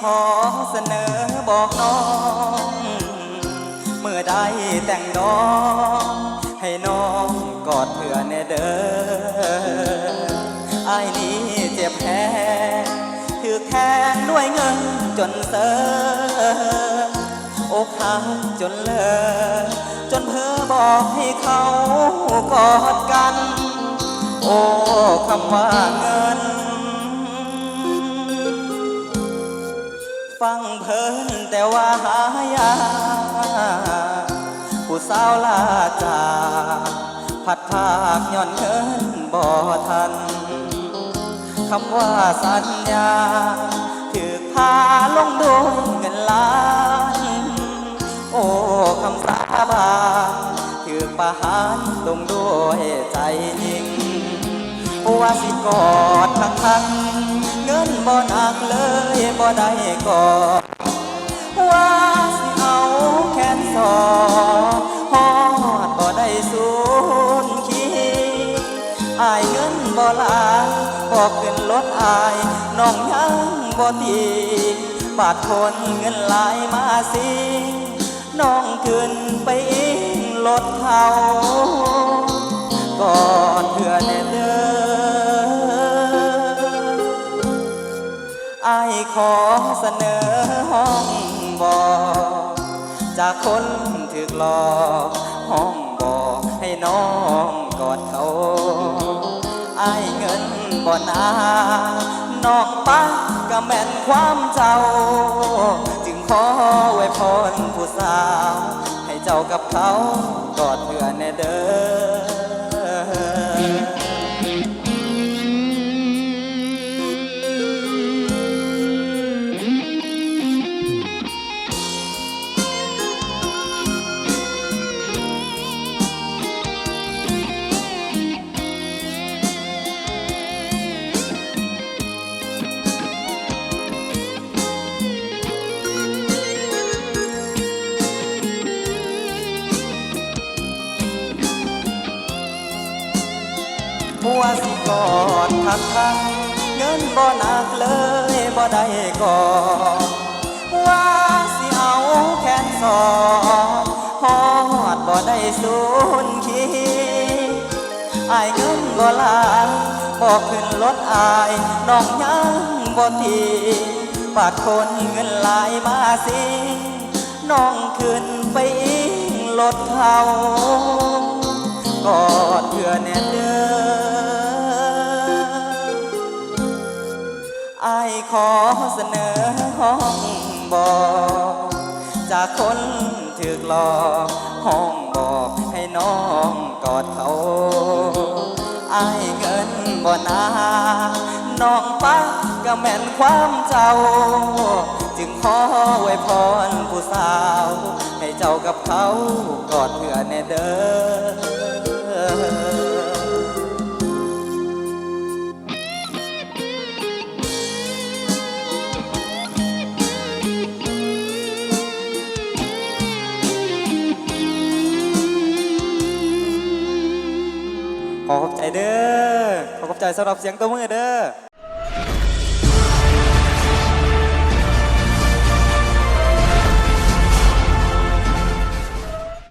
ขอเสนอบอกน้องเมื่อได้แต่งน้องให้น้องกอดเถื่อแน่เด้ออ้ายนี้เจ็บแพ้ถือแทงด้วยเงินจนเซอกหักจนเลิกจนเพ้อบอกให้เขากอดกันโอ้คำว่าเงินฟังเพลินแต่ว่าหายากผู้สาวลาจากผัดภาคย้อนเงินบ่ทันคำว่าสัญญาถือพาลงด้วยเงินล้านโอ้คำสาบานถือประหารลงด้วยใจยิงว่าสิกอดทั้งเงินบ่หนักเลยบ่ได้กอดว่าสิเอาแขนสอฮอดบ่ได้สูญคิดอายเงินบ่หลายบ่ขึ้นรถอายน้องยังบ่ตีบาทคนเงินหลายมาสิน้องขึ้นไปอิงรถเขาก่อนเพื่อแน่เด้ออ้ายขอเสนอห้องบอกจากคนถึกหลอกห้องบอกให้น้องกอดเขาอ้ายเงินบ่นาน้องปักก็แม่นความเจ้าจึงขอไว้พรผู้สาวให้เจ้ากับเขากอดเพื่อแน่เด้ว่าสิกอดทั้งเงินบ่หนักเลยบ่ได้กอดว่าสิเอาแขนสอดฮอดบ่ได้สูญคิดอายเงินบ่หลายบ่ขึ้นรถอายน้องยังบ่ตีบาดคนเงินหลายมาสิน้องขึ้นไปอิงรถเขากอดเพื่อแน่เด้ออ้ายขอเสนอห้องบอกจากคนถึกหลอกห้องบอกให้น้องกอดเขาอ้ายเงินบ่นาน้องปักก็แม่นความเจ้าจึงขอไว้พรผู้สาวให้เจ้ากับเขากอดเพื่อแน่เด้อขอขอบใจเด้อขอขอบใจสำหรับเสียงตัวมือเด้อ